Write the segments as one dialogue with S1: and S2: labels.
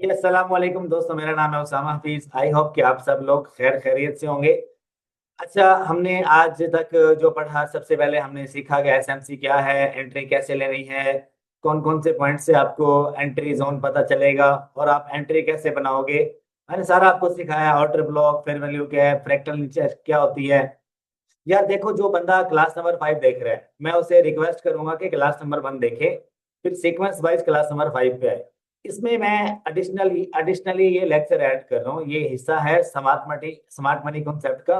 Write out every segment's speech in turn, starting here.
S1: ये अस्सलाम वालेकुम दोस्तों, मेरा नाम है उसामा हफीज। आई होप कि आप सब लोग खैर खैरियत से होंगे। अच्छा, हमने आज तक जो पढ़ा, सबसे पहले हमने सीखा कि एसएमसी क्या है, एंट्री कैसे लेनी है, कौन कौन से पॉइंट से आपको एंट्री जोन पता चलेगा और आप एंट्री कैसे बनाओगे। मैंने सारा आपको सिखाया। आउटर ब्लॉक, फेयर वैल्यू क्या है, फ्रैक्टल नीचे क्या होती है। यार देखो, जो बंदा क्लास नंबर 5 देख रहा है, मैं उसे रिक्वेस्ट करूंगा कि क्लास नंबर 1 देखे, फिर सीक्वेंस वाइज क्लास नंबर 5 पे आए। इसमें मैं एडिशनली ये लेक्चर ऐड कर रहा हूँ। ये हिस्सा है स्मार्ट मनी कॉन्सेप्ट का।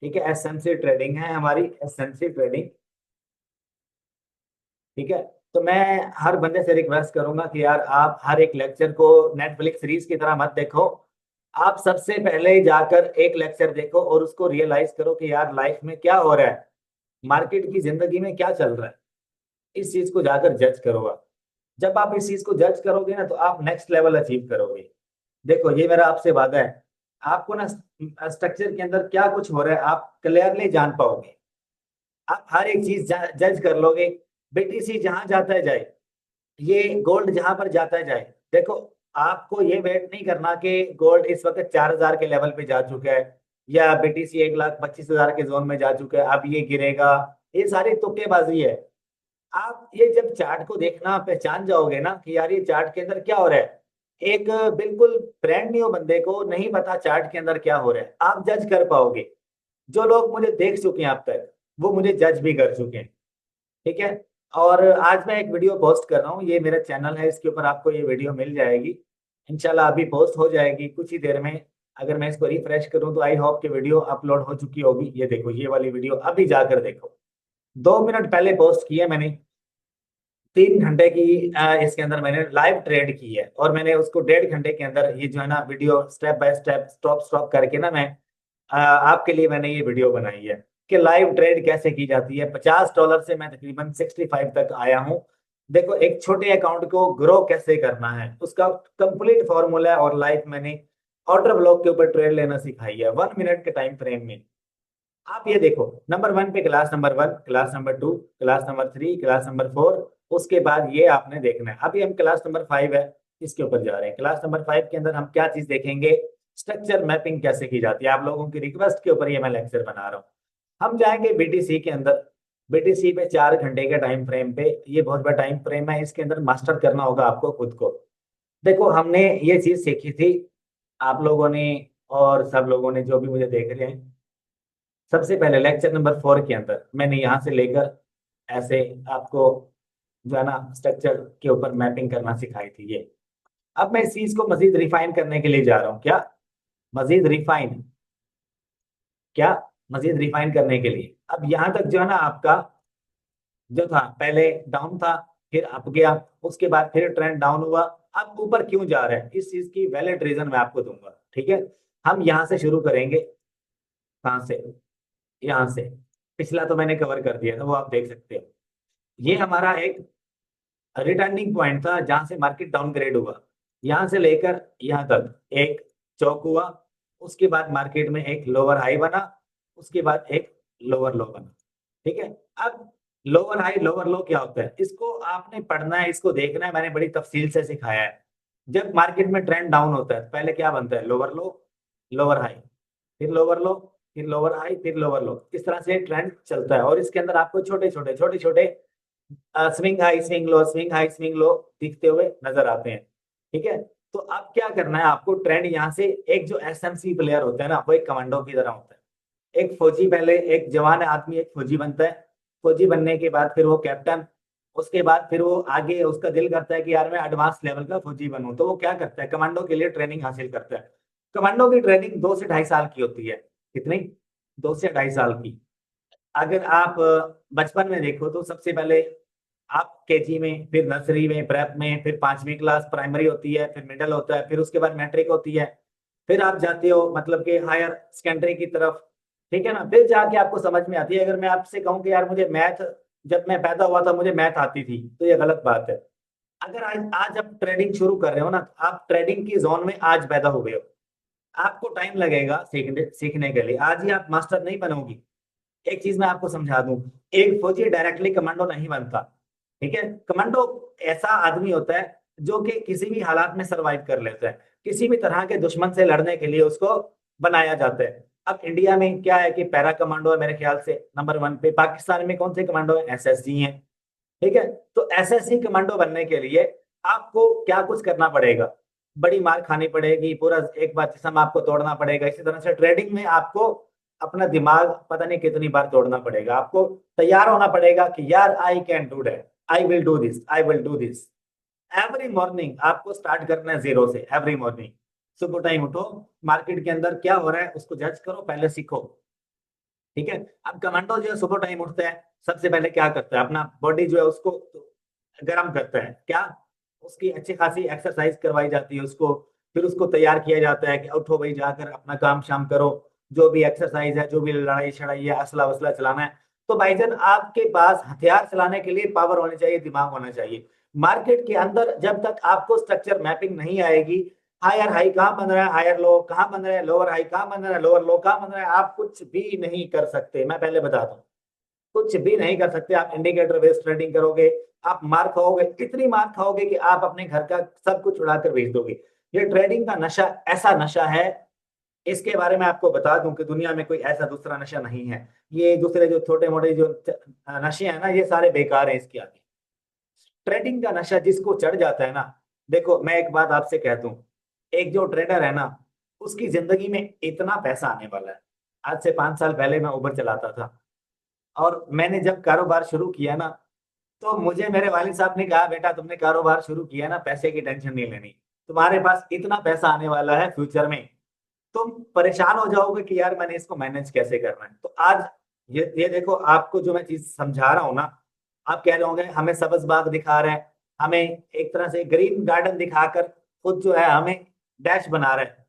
S1: ठीक है, एसएमसी ट्रेडिंग है हमारी, एसएमसी ट्रेडिंग। ठीक है। तो मैं हर बंदे से रिक्वेस्ट करूंगा कि यार आप हर एक लेक्चर को नेटफ्लिक्स सीरीज की तरह मत देखो। आप सबसे पहले जाकर एक लेक्चर देखो और उसको रियलाइज करो कि यार लाइफ में क्या हो रहा है, मार्केट की जिंदगी में क्या चल रहा है। इस चीज को जाकर जज करो आप। जब आप इस चीज को जज करोगे ना, तो आप नेक्स्ट लेवल अचीव करोगे। देखो, ये मेरा आपसे वादा है। आपको ना स्ट्रक्चर के अंदर क्या कुछ हो रहा है आप क्लियरली जान पाओगे। आप हर एक चीज जज कर लोगे। बीटीसी जहां जाता है जाए, ये गोल्ड जहां पर जाता है जाए। देखो, आपको ये वेट नहीं करना कि गोल्ड इस वक्त 4,000 के लेवल पे जा चुका है या बीटीसी 1,25,000 के जोन में जा चुका है, अब ये गिरेगा। ये सारी तुक्केबाजी है। आप ये जब चार्ट को देखना पहचान जाओगे ना कि यार ये चार्ट के अंदर क्या हो रहा है। एक बिल्कुल ब्रांड न्यू बंदे को नहीं पता चार्ट के अंदर क्या हो रहा है, आप जज कर पाओगे। जो लोग मुझे देख चुके हैं अब तक, वो मुझे जज भी कर चुके हैं। ठीक है। और आज मैं एक वीडियो पोस्ट कर रहा हूँ, ये मेरा चैनल है, इसके ऊपर आपको ये वीडियो मिल जाएगी। इंशाल्लाह अभी पोस्ट हो जाएगी कुछ ही देर में। अगर मैं इसको रिफ्रेश करूँ तो आई होप कि वीडियो अपलोड हो चुकी होगी। ये देखो, ये वाली वीडियो अभी जाकर देखो। 2 मिनट पहले पोस्ट की है मैंने। 3 घंटे की इसके अंदर मैंने लाइव ट्रेड की है और मैंने उसको 1.5 घंटे के अंदर ये जो है ना video step by step stop stop करके ना मैं आपके लिए मैंने ये वीडियो बनाई है कि लाइव ट्रेड कैसे की जाती है। $50 से मैं तकरीबन 65 तक आया हूँ। देखो, एक छोटे अकाउंट को ग्रो कैसे करना है उसका कंप्लीट फॉर्मूला है, और लाइव मैंने ऑर्डर ब्लॉक के ऊपर ट्रेड लेना सिखाई है 1 मिनट के टाइम फ्रेम में। आप ये देखो, नंबर 1 पे class number 1, class number 2, class number 3, class number 4। उसके बाद ये आपने देखना है। अभी हम क्लास नंबर 5 है, इसके ऊपर जा रहे हैं। क्लास नंबर 5 के अंदर हम क्या चीज देखेंगे, स्ट्रक्चर मैपिंग कैसे की जाती है। आप लोगों की रिक्वेस्ट के ऊपर ये मैं लेक्चर बना रहा हूँ। हम जाएंगे बीटीसी के अंदर। बीटीसी पे 4 घंटे के टाइम फ्रेम पे, ये बहुत बड़ा टाइम फ्रेम है, इसके अंदर मास्टर करना होगा आपको खुद को। देखो, हमने ये चीज सीखी थी, आप लोगों ने और सब लोगों ने जो भी मुझे देख रहे हैं। सबसे पहले लेक्चर नंबर 4 के अंदर मैंने यहाँ से लेकर ऐसे आपको जो है ना स्ट्रक्चर के ऊपर मैपिंग करना सिखाई थी ये। अब मैं इस चीज को मजीद रिफाइन करने के लिए जा रहा हूँ। क्या मजीद रिफाइन, क्या मजीद रिफाइन करने के लिए। अब यहाँ तक जो है ना आपका जो था, पहले डाउन था, फिर अप गया, उसके बाद फिर ट्रेंड डाउन हुआ। अब ऊपर क्यों जा रहा है, इस चीज की वैलिड रीजन मैं आपको दूंगा। ठीक है। हम यहाँ से शुरू करेंगे। कहाँ से? यहाँ से। पिछला तो मैंने कवर कर दिया था, वो आप देख सकते हो। ये हमारा एक रिटर्निंग पॉइंट था जहां से मार्केट डाउनग्रेड हुआ। यहां से लेकर यहां तक एक चौक हुआ। उसके बाद मार्केट में एक लोअर हाई बना। उसके बाद एक लोअर लो बना। ठीक है। अब लोअर हाई लोअर लो क्या होता है, इसको आपने पढ़ना है, इसको देखना है। मैंने बड़ी तफसील से सिखाया है। जब मार्केट में ट्रेंड डाउन होता है, पहले क्या बनता है, लोअर लो, लोअर हाई, फिर लोअर लो, फिर लोअर हाई, फिर लोअर लो। इस तरह से ट्रेंड चलता है और इसके अंदर आपको छोटे छोटे swing high swing low, swing high swing low दिखते हुए नजर आते हैं। ठीक है। तो अब क्या करना है आपको, ट्रेंड यहाँ से, एक जो एसएमसी प्लेयर होता है ना, वो एक कमांडो की तरह होता है। एक फौजी, पहले एक जवान आदमी एक फौजी बनता है। फौजी बनने के बाद फिर वो कैप्टन। उसके बाद फिर वो आगे उसका दिल करता है कि यार मैं एडवांस लेवल का फौजी बनूं, तो वो क्या करता है, कमांडो के लिए ट्रेनिंग हासिल करता है। कमांडो की ट्रेनिंग 2 से ढाई साल की होती है। कितनी? 2 से ढाई साल की। अगर आप बचपन में देखो तो सबसे पहले आप केजी में, फिर नर्सरी में, प्रेप में, फिर 5वीं क्लास प्राइमरी होती है, फिर मिडिल होता है, फिर उसके बाद मैट्रिक होती है। फिर आप जाते हो मतलब कि हायर सेकेंडरी की तरफ। ठीक है ना, फिर जाके आपको समझ में आती है। अगर मैं आपसे कहूँ कि यार मुझे मैथ, जब मैं पैदा हुआ था मुझे मैथ आती थी, तो ये गलत बात है। अगर आज आज आप ट्रेडिंग शुरू कर रहे हो ना, तो आप ट्रेडिंग की जोन में आज पैदा हो गए हो। आपको टाइम लगेगा सीखने सीखने के लिए, आज ही आप मास्टर नहीं बनोगी। एक चीज मैं आपको समझा दूं, एक फौजी डायरेक्टली कमांडो नहीं बनता। ठीक है। कमांडो ऐसा आदमी होता है जो कि किसी भी हालात में सरवाइव कर लेता है, किसी भी तरह के दुश्मन से लड़ने के लिए उसको बनाया जाता है। अब इंडिया में क्या है कि पैरा कमांडो है मेरे ख्याल से नंबर 1 पे। पाकिस्तान में कौन से कमांडो है? एसएसजी है। ठीक है। तो एसएससी कमांडो बनने के लिए आपको क्या कुछ करना पड़ेगा? बड़ी मार खानी पड़ेगी, पूरा एक बार जिस्म आपको तोड़ना पड़ेगा। इसी तरह से ट्रेडिंग में आपको अपना दिमाग पता नहीं कितनी बार तोड़ना पड़ेगा। आपको तैयार होना पड़ेगा कि यार I can do that, I will do this, I will do this. Every morning आपको स्टार्ट करना है जीरो से। एवरी मॉर्निंग सुबह टाइम उठो, मार्केट के अंदर क्या हो रहा है उसको जज करो, पहले सीखो। ठीक है। अब कमांडो जो है सुबह टाइम उठता है, सबसे पहले क्या करता है? अपना बॉडी जो है उसको गर्म करता है। क्या? उसकी अच्छी खासी एक्सरसाइज करवाई जाती है उसको। फिर उसको तैयार किया जाता है कि उठो भाई, जाकर अपना काम शाम करो, जो भी एक्सरसाइज है, जो भी लड़ाई शड़ाई है, असला वसला चलाना है। तो भाईजान आपके पास हथियार चलाने के लिए पावर होनी चाहिए, दिमाग होना चाहिए। मार्केट के अंदर जब तक आपको स्ट्रक्चर मैपिंग नहीं आएगी, हायर हाई कहाँ बन रहा है, हायर लो कहाँ बन रहा है, लोअर हाई कहाँ बन रहा है, लोअर लो कहाँ बन रहा है, आप कुछ भी नहीं कर सकते। मैं पहले बता दूं, कुछ भी नहीं कर सकते। आप इंडिकेटर बेस्ड ट्रेडिंग करोगे, आप मार खाओगे, इतनी मार खाओगे कि आप अपने घर का सब कुछ उड़ाकर बेच दोगे। ये ट्रेडिंग का नशा ऐसा नशा है, इसके बारे में आपको बता दूं कि दुनिया में कोई ऐसा दूसरा नशा नहीं है। ये दूसरे जो छोटे मोटे जो नशे हैं ना, ये सारे बेकार हैं इसके आगे। ट्रेडिंग का नशा जिसको चढ़ जाता है ना, देखो मैं एक बात आपसे कहता हूँ, एक जो ट्रेडर है ना, उसकी जिंदगी में इतना पैसा आने वाला है। आज से 5 साल पहले मैं उबर चलाता था, और मैंने जब कारोबार शुरू किया ना, तो मुझे मेरे वालिद साहब ने कहा, बेटा तुमने कारोबार शुरू किया ना, पैसे की टेंशन नहीं लेनी, तुम्हारे पास इतना पैसा आने वाला है फ्यूचर में, तुम परेशान हो जाओगे कि यार मैंने इसको मैनेज कैसे करना है। तो आज ये देखो, आपको जो मैं चीज समझा रहा हूँ ना, आप कह रहे होंगे हमें सब्ज बाग दिखा रहे हैं, हमें एक तरह से ग्रीन गार्डन दिखाकर खुद जो है हमें डैश बना रहे हैं।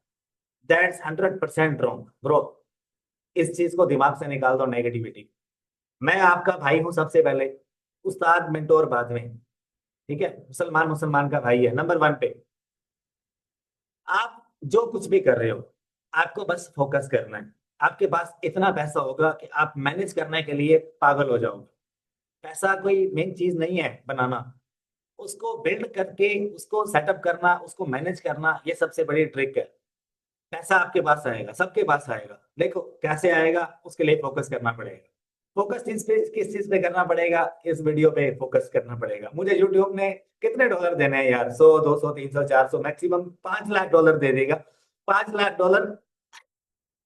S1: That's 100% wrong bro. इस चीज को दिमाग से निकाल दो, नेगेटिविटी। मैं आपका भाई हूं सबसे पहले, उस्ताद मेंटोर बाद में। ठीक है। मुसलमान मुसलमान का भाई है नंबर 1 पे। आप जो कुछ भी कर रहे हो, आपको बस फोकस करना है। आपके पास इतना पैसा होगा कि आप मैनेज करने के लिए पागल हो जाओगे। पैसा कोई मेन चीज नहीं है बनाना, उसको बिल्ड करके उसको सेटअप करना, उसको मैनेज करना, ये सबसे बड़ी ट्रिक है। पैसा आपके पास आएगा, सबके पास आएगा। देखो कैसे आएगा, उसके लिए फोकस करना पड़ेगा। फोकस चीज पे, किस चीज पे करना पड़ेगा? इस वीडियो पे फोकस करना पड़ेगा। मुझे यूट्यूब ने कितने डॉलर देने हैं यार? 100, 200, 300, 400, मैक्सिमम 5 लाख डॉलर दे देगा। 5 लाख डॉलर।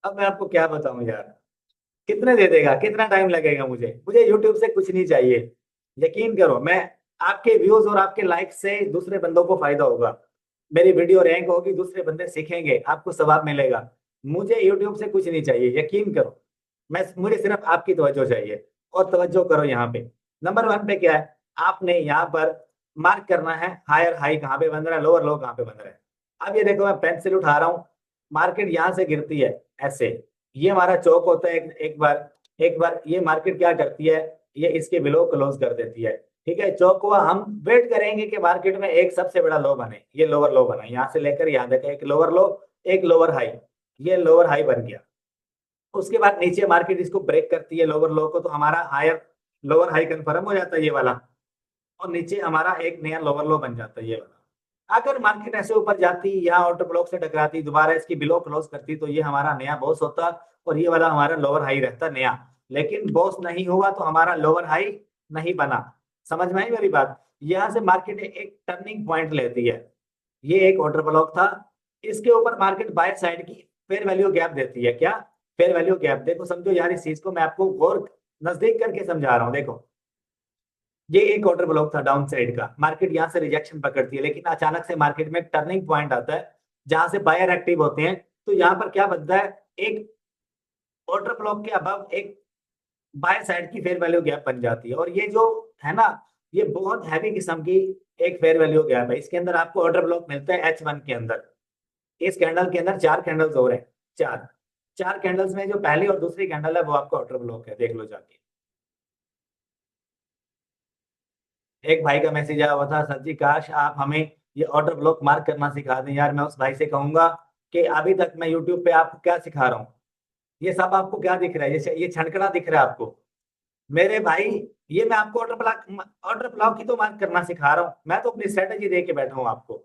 S1: अब मैं आपको क्या बताऊं यार, कितने दे देगा? कितना टाइम लगेगा? मुझे यूट्यूब से कुछ नहीं चाहिए। यकीन करो, मैं आपके व्यूज और आपके लाइक से दूसरे बंदों को फायदा होगा। मेरी वीडियो रैंक होगी, दूसरे बंदे सीखेंगे, आपको सवाब मिलेगा। मुझे यूट्यूब से कुछ नहीं चाहिए, यकीन करो। मुझे सिर्फ आपकी तवज्जो चाहिए, और तवज्जो करो यहाँ पे। नंबर 1 पे क्या है? आपने यहाँ पर मार्क करना है, हायर हाई कहाँ पे बन रहा है, लोअर लो कहाँ पे बन रहा है। अब ये देखो, मैं पेंसिल उठा रहा हूँ, मार्केट यहाँ से गिरती है ऐसे, ये हमारा चौक होता है। एक बार ये मार्केट क्या करती है, ये इसके बिलो क्लोज कर देती है। ठीक है। चौक हुआ, हम वेट करेंगे कि मार्केट में एक सबसे बड़ा लो बने। ये लोअर लो बना, यहाँ से लेकर यहाँ तक एक लोअर लो, एक लोअर हाई। ये लोअर हाई बन गया। उसके बाद नीचे मार्केट इसको ब्रेक करती है, लोअर लो को, तो हमारा हायर लोअर हाई कंफर्म हो जाता है ये वाला, और नीचे हमारा एक नया लोअर लो बन जाता है ये वाला। अगर मार्केट ऐसे ऊपर जाती, यहाँ ऑर्डर ब्लॉक से टकराती, दोबारा इसकी बिलो क्लोज करती, तो ये हमारा नया बॉस होता, और ये वाला हमारा लोअर हाई रहता नया। लेकिन बॉस नहीं हुआ तो हमारा लोअर हाई नहीं बना। समझ में आई मेरी बात? यहाँ से मार्केट एक टर्निंग पॉइंट लेती है। ये एक ऑर्डर ब्लॉक था, इसके ऊपर मार्केट बाय साइड की फेयर वैल्यू गैप देती है। क्या? Fair value gap. देखो समझो यार, इस चीज को मैं आपको गौर नजदीक करके समझा रहा हूँ। देखो, ये एक ऑर्डर ब्लॉक था डाउन साइड का, मार्केट यहाँ से रिजेक्शन पकड़ती है, लेकिन अचानक से मार्केट में एक टर्निंग पॉइंट आता है जहां से बायर एक्टिव होते हैं। तो यहाँ पर क्या बनता है, एक ऑर्डर ब्लॉक के अबव एक बाय साइड की फेयर वैल्यू गैप बन जाती है। और ये जो है ना, ये बहुत हैवी किस्म की एक फेयर वैल्यू गैप है। इसके अंदर आपको ऑर्डर ब्लॉक मिलता है H1 के अंदर। इस कैंडल के अंदर 4 कैंडल्स और हैं। चार चार कैंडल्स में जो पहली और दूसरी कैंडल है वो आपका ऑर्डर ब्लॉक है, देख लो जाके। एक भाई का मैसेज आया हुआ था, सर जी काश आप हमें ये ऑर्डर ब्लॉक मार्क करना सिखा दें। यार मैं उस भाई से कहूंगा कि अभी तक मैं यूट्यूब पे आपको क्या सिखा रहा हूँ, ये सब आपको क्या दिख रहा है? ये छनकना दिख रहा है आपको? मेरे भाई, ये मैं आपको ऑर्डर ब्लॉक ही तो मार्क करना सिखा रहा हूँ, मैं तो अपनी स्ट्रेटेजी दे के बैठा हूँ आपको।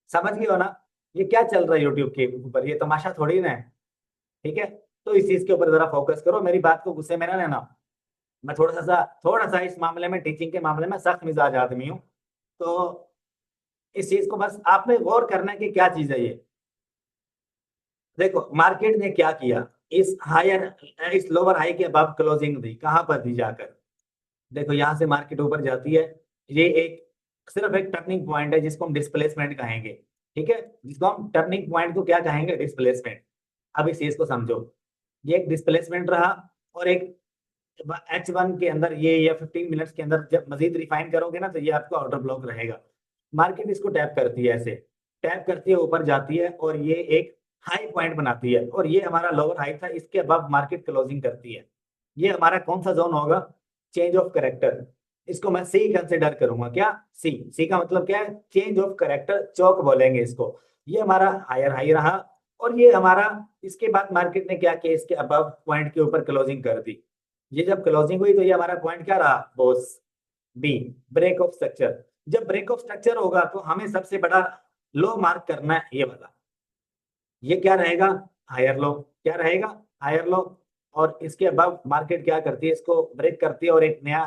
S1: समझ गए हो ना? ये क्या चल रहा है यूट्यूब के ऊपर, ये तमाशा थोड़ी ना है। ठीक है, तो इस चीज के ऊपर जरा फोकस करो, मेरी बात को गुस्से में ना लेना। मैं थोड़ा सा इस मामले में, टीचिंग के मामले में सख्त मिजाज आदमी हूँ। तो इस चीज को बस आपने गौर करना है कि क्या चीज है ये। देखो मार्केट ने क्या किया, इस लोअर हाई के अबव क्लोजिंग दी, कहां पर दी जाकर? देखो यहाँ से मार्केट ऊपर जाती है, ये एक सिर्फ एक टर्निंग पॉइंट है जिसको हम डिस्प्लेसमेंट कहेंगे। ठीक है, जिसको हम टर्निंग पॉइंट को क्या कहेंगे? डिस्प्लेसमेंट। अब इस चीज को समझो, ये एक डिस्प्लेसमेंट रहा, और एक H1 के अंदर ये, या 15 मिनट्स के अंदर जब मजीद रिफाइन करोगे ना, तो ये आपका ऑर्डर ब्लॉक रहेगा। मार्केट इसको टैप करती है, ऐसे टैप करती है, ऊपर जाती है, और ये एक हाई पॉइंट बनाती है, और ये हमारा लोअर हाई था, इसके अबव मार्केट क्लोजिंग करती है। ये हमारा कौन सा जोन होगा? Change of character. इसको मैं सी कंसिडर करूंगा। क्या? सी। सी का मतलब क्या है? चेंज ऑफ करेक्टर, चौक बोलेंगे इसको। ये हमारा हायर हाई रहा, और ये हमारा, इसके बाद मार्केट ने क्या किया? इसके अबव पॉइंट के ऊपर क्लोजिंग कर दी। ये जब क्लोजिंग हुई तो ये हमारा पॉइंट क्या रहा boss? B. Break of structure. जब ब्रेक ऑफ स्ट्रक्चर होगा तो हमें सबसे बड़ा लो मार्क करना है, ये वाला। ये क्या रहेगा? Higher low. क्या रहेगा? Higher low. और इसके अबव मार्केट क्या करती है? इसको ब्रेक करती है और एक नया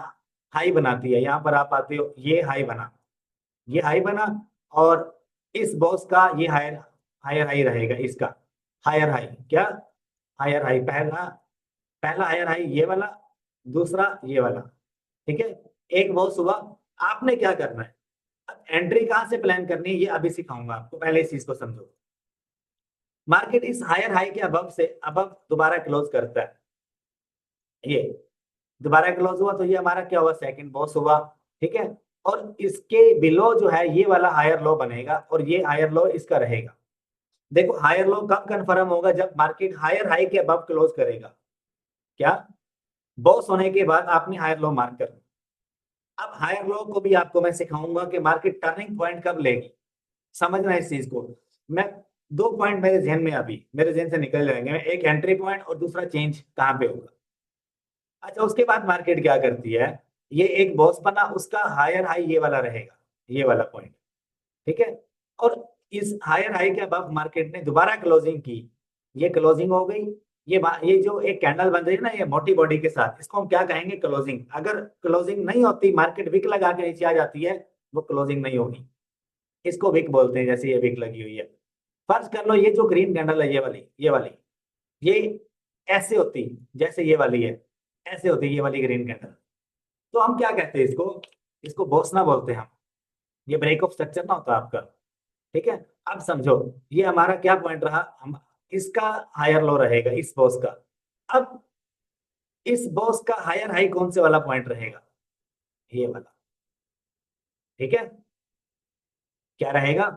S1: हाई बनाती है। यहां पर आप आते हो, ये हाई बना, ये हाई बना, और इस बॉस का ये हायर हायर हाई रहेगा, इसका हायर हाई। क्या? Higher high. पहला पहला हायर हाई ये वाला, दूसरा ये वाला। ठीक है, एक बॉस हुआ। आपने क्या करना है? अब एंट्री कहां से प्लान करनी है, ये अभी सिखाऊंगा आपको, पहले इस चीज को समझो। मार्केट इस हायर हाई के अबव से अबव दोबारा क्लोज करता है, ये दोबारा क्लोज हुआ, तो ये हमारा क्या हुआ? सेकंड बॉस हुआ। ठीक है, और इसके बिलो जो है ये वाला हायर लो बनेगा, और ये हायर लो इसका रहेगा। देखो हायर लो कब कंफर्म होगा? जब मार्केट हायर हाई के अबव क्लोज करेगा। क्या? बॉस होने के बाद आपने हायर लो मार्क करना। अब हायर लो को भी आपको मैं सिखाऊंगा कि मार्केट टर्निंग पॉइंट कब लेगी। समझना है इस चीज को। मैं दो पॉइंट मेरे जहन में, अभी मेरे जहन से निकल जाएंगे, एक एंट्री पॉइंट और दूसरा चेंज कहाँ पे होगा। अच्छा, उसके बाद मार्केट क्या करती है? ये एक बॉस बना, उसका हायर हाई ये वाला रहेगा, ये वाला पॉइंट। ठीक है, और इस हायर हाई के अब मार्केट ने दोबारा क्लोजिंग की, ये क्लोजिंग हो गई। ये जो एक कैंडल बन रही है ना, ये मोटी बॉडी के साथ, इसको हम क्या कहेंगे? क्लोजिंग। अगर क्लोजिंग नहीं होती, मार्केट विक लगा के नीचे आ जाती है, वो क्लोजिंग नहीं होगी। इसको विक बोलते हैं, जैसे ये विक लगी हुई है। फर्ज कर लो ये जो ग्रीन कैंडल है, ये वाली ये ऐसे होती, जैसे ये वाली है, ऐसे होती ये वाली ग्रीन कैंडल। तो हम क्या कहते हैं इसको? इसको बोसना बोलते हैं हम। ये ब्रेक ऑफ स्ट्रक्चर ना होता आपका। ठीक है, अब समझो, ये हमारा क्या पॉइंट रहा? हम इसका हायर लो रहेगा, इस बॉस का। अब इस बॉस का हायर हाई कौन से वाला पॉइंट रहेगा? ये वाला। ठीक है, क्या रहेगा?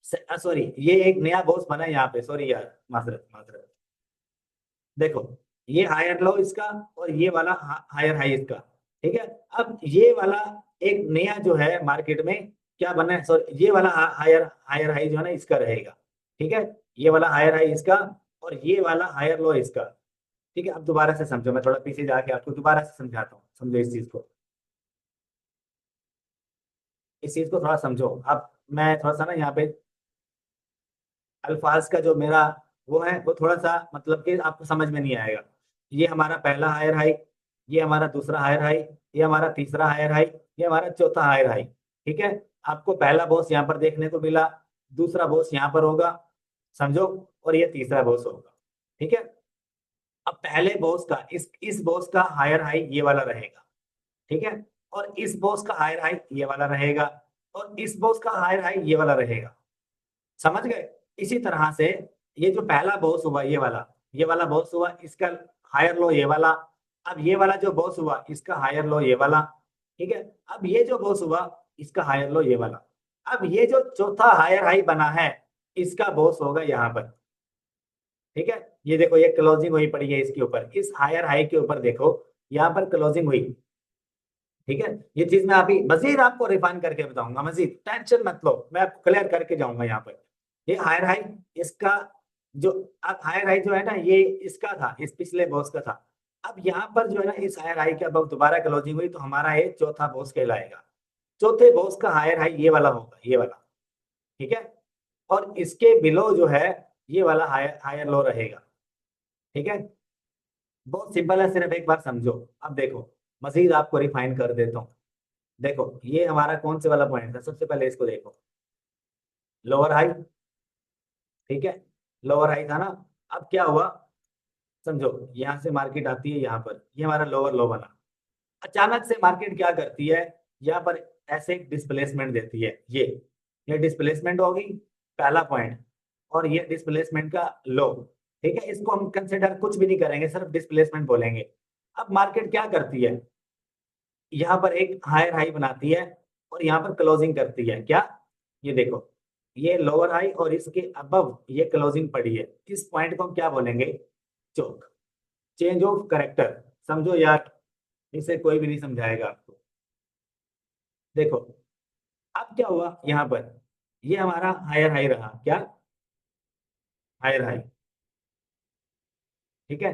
S1: सॉरी, ये एक नया बॉस बना है यहाँ पे, सॉरी यार, माजरत माजरत। देखो, ये हायर लो इसका, और ये वाला हायर हाई इसका। ठीक है, अब ये वाला एक नया जो है मार्केट में क्या बना है? सॉरी, ये वाला हायर हायर हाई जो है ना, इसका रहेगा। ठीक है, ये वाला हायर हाई इसका, और ये वाला हायर लो इसका। ठीक है, अब दोबारा से समझो, मैं थोड़ा पीछे जाके आपको दोबारा से समझाता हूँ, समझो इस चीज को। इस चीज को थोड़ा समझो। अब मैं थोड़ा सा ना यहाँ पे अल्फाज का जो मेरा वो है, वो थोड़ा सा मतलब कि आपको समझ में नहीं आएगा। ये हमारा पहला हायर हाई, ये हमारा दूसरा हायर हाई, ये हमारा तीसरा हायर हाई, ये हमारा चौथा हायर हाई। ठीक है, आपको पहला बॉस यहाँ पर देखने को मिला, दूसरा बॉस यहाँ पर होगा, समझो, और ये तीसरा बॉस होगा। ठीक है, अब पहले बॉस का, इस बॉस का हायर हाई ये वाला रहेगा। ठीक है, और इस बॉस का हायर हाई ये वाला रहेगा, और इस बॉस का हायर हाई ये वाला रहेगा। समझ गए? इसी तरह से ये जो पहला बॉस हुआ, ये वाला बॉस हुआ, इसका हायर लो ये वाला। अब ये वाला जो बॉस हुआ, इसका हायर लो ये वाला। ठीक है, अब ये जो बॉस हुआ, इसका हायर लो ये वाला। अब ये जो चौथा हायर हाई बना है, इसका बॉस होगा यहाँ पर। ठीक है, ये देखो, ये क्लोजिंग हुई पड़ी है इसके ऊपर, इस हायर हाई के ऊपर देखो, यहाँ पर क्लोजिंग हुई। ठीक है, ये चीज मैं अभी मजीद आपको रिफाइन करके बताऊंगा, मजीद टेंशन मत लो, मैं आपको क्लियर करके जाऊंगा यहाँ पर। ये हायर हाई इसका, जो अब हायर हाई जो है ना, ये इसका था, इस पिछले बॉस का था। अब यहाँ पर जो है ना, इस हायर हाई के अब दोबारा क्लोजिंग हुई तो हमारा ये चौथा बॉस कहलाएगा। चौथे बॉस का हायर हाई ये वाला होगा, ये वाला, ठीक है। और इसके बिलो जो है ये वाला हायर हायर लो रहेगा, ठीक है। बहुत सिंपल है, सिर्फ एक बार समझो। अब देखो, मजीद आपको रिफाइन कर देता हूँ। देखो ये हमारा कौन से वाला पॉइंट था, सबसे पहले इसको देखो, लोअर हाई, ठीक है। लोअर हाई था ना। अब क्या हुआ, समझो, यहाँ से मार्केट आती है यहाँ पर, ये हमारा लोअर लो बना। अचानक से मार्केट क्या करती है, यहाँ पर ऐसे डिस्प्लेसमेंट देती है, ये डिस्प्लेसमेंट होगी, पहला पॉइंट। और ये डिस्प्लेसमेंट का लो, ठीक है। इसको हम कंसिडर कुछ भी नहीं करेंगे, सिर्फ डिस्प्लेसमेंट बोलेंगे। अब मार्केट क्या करती है, यहाँ पर एक हायर हाई बनाती है और यहाँ पर क्लोजिंग करती है, क्या, ये देखो, ये लोअर हाई और इसके अबव ये क्लोजिंग पड़ी है। इस पॉइंट को हम क्या बोलेंगे, चोक, चेंज ऑफ करेक्टर। समझो यार, इसे कोई भी नहीं समझाएगा आपको। देखो अब क्या हुआ, यहाँ पर ये हमारा हायर हाई रहा, क्या, हायर हाई, ठीक है।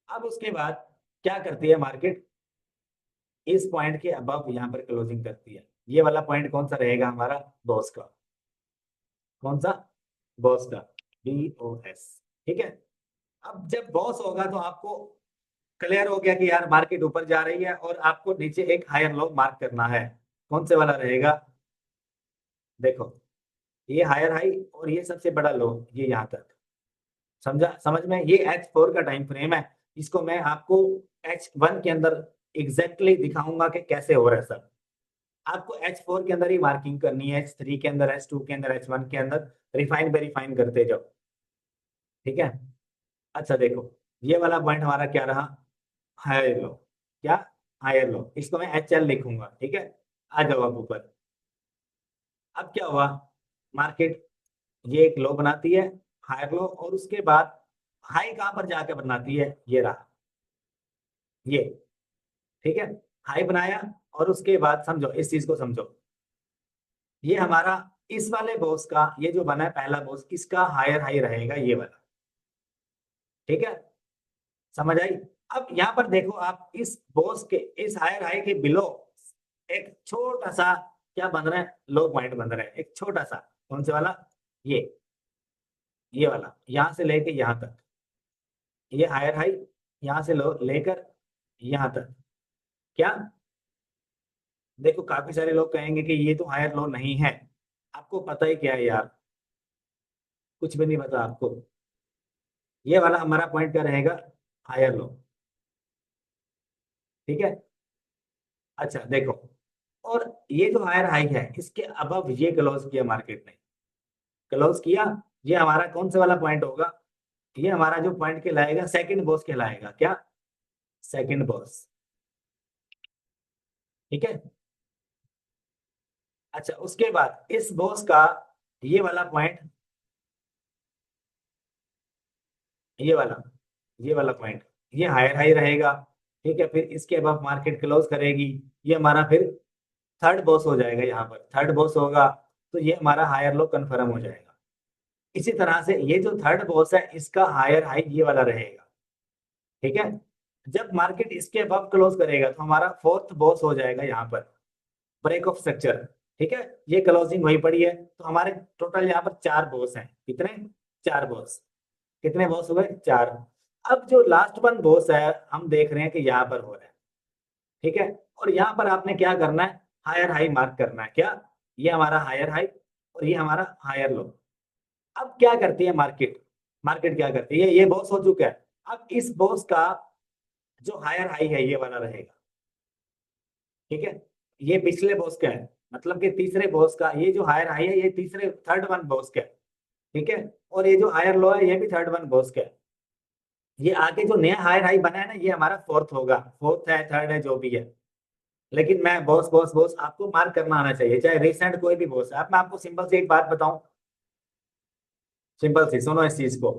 S1: अब उसके बाद क्या करती है मार्केट, इस पॉइंट के अबव यहाँ पर क्लोजिंग करती है। ये वाला पॉइंट कौन सा रहेगा हमारा, बॉस का, कौन सा, बॉस का, BOS, ठीक है। अब जब बॉस होगा तो आपको क्लियर हो गया कि यार मार्केट ऊपर जा रही है और आपको नीचे एक हायर लो मार्क करना है। कौन से वाला रहेगा, देखो, ये हायर हाई और ये सबसे बड़ा लो, ये यहाँ तक, समझा, समझ में, ये H4 का टाइम फ्रेम है। इसको मैं आपको H1 के अंदर एग्जैक्टली दिखाऊंगा कि कैसे हो रहा है सब। आपको H4 के अंदर ही मार्किंग करनी है, H3 के अंदर, H2 के अंदर, H1 के अंदर, रिफाइन वेरीफाइन करते जाओ, ठीक है। अच्छा देखो, ये वाला पॉइंट हमारा क्या रहा, हायर लो, क्या, हायर लो, इसको मैं HL लिखूंगा, ठीक है। आ जाओ अब ऊपर। अब क्या हुआ, मार्केट ये एक लो बनाती है, हायर लो, और उसके बाद हाई कहां पर जाकर बनाती है, ये रहा, ये, ठीक है। हाई बनाया और उसके बाद समझो, इस चीज को समझो, ये हमारा इस वाले बॉस का, ये जो बना है पहला बॉस, इसका हायर हाई रहेगा ये वाला, ठीक है। समझ आई। अब यहाँ पर देखो आप, इस बॉस के, इस हायर हाई के बिलो एक छोटा सा क्या बन रहा है, लो पॉइंट बन रहा है, एक छोटा सा, कौन से वाला, ये ये वाला, यहाँ से लेके यहाँ तक, ये हायर हाई, यहाँ से लो लेकर यहाँ तक, क्या, देखो काफी सारे लोग कहेंगे कि ये तो हायर लो नहीं है। आपको पता ही क्या है यार, कुछ भी नहीं पता आपको। ये वाला हमारा पॉइंट क्या रहेगा, हायर लो, ठीक है। अच्छा देखो, और ये जो हायर हाई है इसके अबव ये क्लोज किया मार्केट ने, क्लोज किया, ये हमारा कौन से वाला पॉइंट होगा, ये हमारा जो पॉइंट कहलाएगा सेकंड बॉस कहलाएगा, क्या, सेकंड बॉस, ठीक है। अच्छा उसके बाद इस बॉस का ये वाला पॉइंट, ये वाला, ये वाला पॉइंट, ये हायर हाई रहेगा, ठीक है। फिर इसके बाद मार्केट क्लोज करेगी, ये हमारा फिर थर्ड बॉस हो जाएगा, यहाँ पर थर्ड बॉस होगा, तो ये हमारा हायर लो कंफर्म हो जाएगा। इसी तरह से ये जो थर्ड बॉस है इसका हायर हाई ये वाला रहेगा, ठीक है। जब मार्केट इसके अबव क्लोज करेगा तो हमारा फोर्थ बॉस हो जाएगा यहाँ पर, ब्रेक ऑफ स्ट्रक्चर, ठीक है। ये क्लोजिंग वही पड़ी है, तो हमारे टोटल यहाँ पर चार बॉस हैं, कितने, चार बॉस, कितने बॉस हुए, चार। अब जो लास्ट वन बॉस है हम देख रहे हैं कि यहाँ पर हो रहा है, ठीक है। और यहाँ पर आपने क्या करना है, हायर हाई मार्क करना है, क्या, ये हमारा हायर हाई और ये हमारा हायर लो। अब क्या करती है मार्केट, मार्केट क्या करती है, ये बॉस हो चुका है। अब इस बॉस का जो हायर हाई है ये वाला रहेगा, ठीक है। ये पिछले बॉस का है, मतलब कि तीसरे बॉस का, ये जो हायर हाई है ये तीसरे थर्ड वन बॉस का है, ठीक है। और ये जो हायर लो है ये भी थर्ड वन बॉस का है। ये आगे जो नया हायर हाई बना है ना, ये हमारा फोर्थ होगा, फोर्थ है, थर्ड है, जो भी है। लेकिन मैं बॉस बॉस बॉस आपको मार्क करना आना चाहिए, चाहे रिसेंट कोई भी बॉस है। अब मैं आपको सिंपल सी एक बात बताऊं, सिंपल सी सुनो इस चीज को।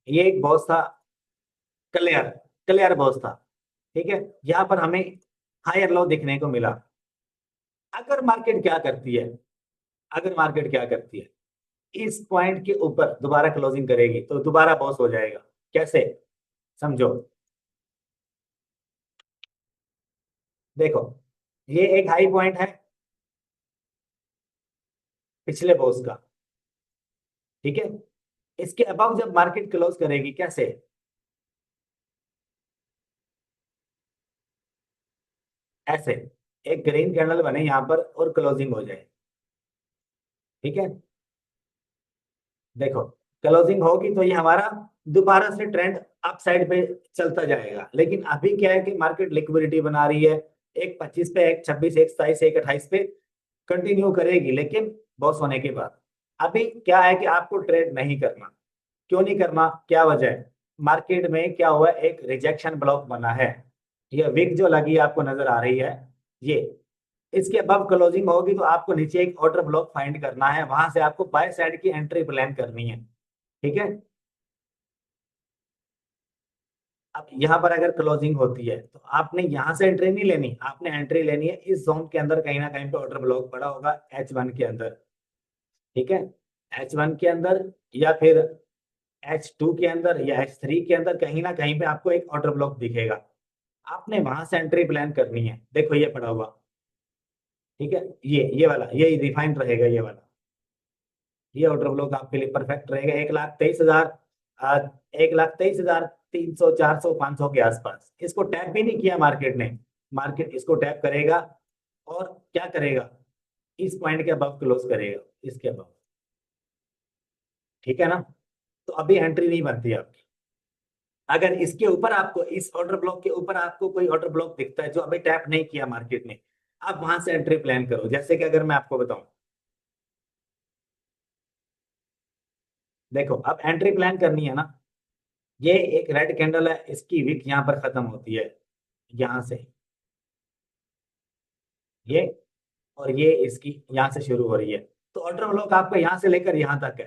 S1: ये एक बॉस था, क्लियर, क्लियर बॉस था, ठीक है। यहाँ पर हमें हायर लो देखने को मिला। अगर मार्केट क्या करती है, अगर मार्केट क्या करती है, इस पॉइंट के ऊपर दोबारा क्लोजिंग करेगी तो दोबारा बॉस हो जाएगा, कैसे, समझो। देखो, ये एक हाई पॉइंट है पिछले बॉस का, ठीक है। इसके अबाव जब मार्केट क्लोज करेगी कैसे, ऐसे एक ग्रीन कैंडल बने यहाँ पर और क्लोजिंग हो जाए, ठीक है। देखो, क्लोजिंग होगी तो ये हमारा दोबारा से ट्रेंड अप साइड पे चलता जाएगा, लेकिन अभी क्या है कि मार्केट लिक्विडिटी बना रही है, एक 25 पे, एक 26, एक 27, एक 28 पे कंटिन्यू करेगी, लेकिन बॉस होने के बाद अभी क्या है कि आपको ट्रेड नहीं करना। क्यों नहीं करना, क्या वजह है, मार्केट में क्या हुआ है, एक रिजेक्शन ब्लॉक बना है, ये विक जो लगी आपको नजर आ रही है, ये इसके अबव क्लोजिंग होगी तो आपको नीचे एक ऑर्डर ब्लॉक फाइंड करना है, वहां से आपको बाय साइड की एंट्री प्लान करनी है, ठीक है। अब यहाँ पर अगर क्लोजिंग होती है तो आपने यहाँ से एंट्री नहीं लेनी, आपने एंट्री लेनी है इस जोन के अंदर, कहीं ना कहीं पे ऑर्डर ब्लॉक पड़ा होगा H1 के अंदर, ठीक है। H1 के अंदर या फिर H2 के अंदर या H3 के अंदर कहीं ना कहीं पे आपको एक ऑर्डर ब्लॉक दिखेगा, आपने वहां से एंट्री प्लान करनी है। देखो ये पड़ा हुआ, ठीक है, ये वाला, ये रिफाइंड रहेगा, ये वाला, ये ऑर्डर ब्लॉक आपके लिए परफेक्ट रहेगा। 1,23,000, 1,23,300, 400, 500 के आसपास। इसको टैप भी नहीं किया मार्केट ने, मार्केट इसको टैप करेगा और क्या करेगा, इस पॉइंट के अबव क्लोज करेगा, इसके अबव, ठीक है ना। तो अभी एंट्री नहीं बनती आपकी। अगर इसके ऊपर आपको, इस ऑर्डर ब्लॉक के ऊपर आपको कोई ऑर्डर ब्लॉक दिखता है जो अभी टैप नहीं किया मार्केट ने, आप वहां से एंट्री प्लान करो। जैसे कि अगर मैं आपको बताऊं, देखो अब एंट्री प्लान करनी है ना, ये एक रेड कैंडल है, इसकी विक यहाँ पर खत्म होती है, यहाँ से ये, और ये इसकी यहाँ से शुरू हो रही है, तो ऑर्डर ब्लॉक आपका यहाँ से लेकर यहाँ तक है,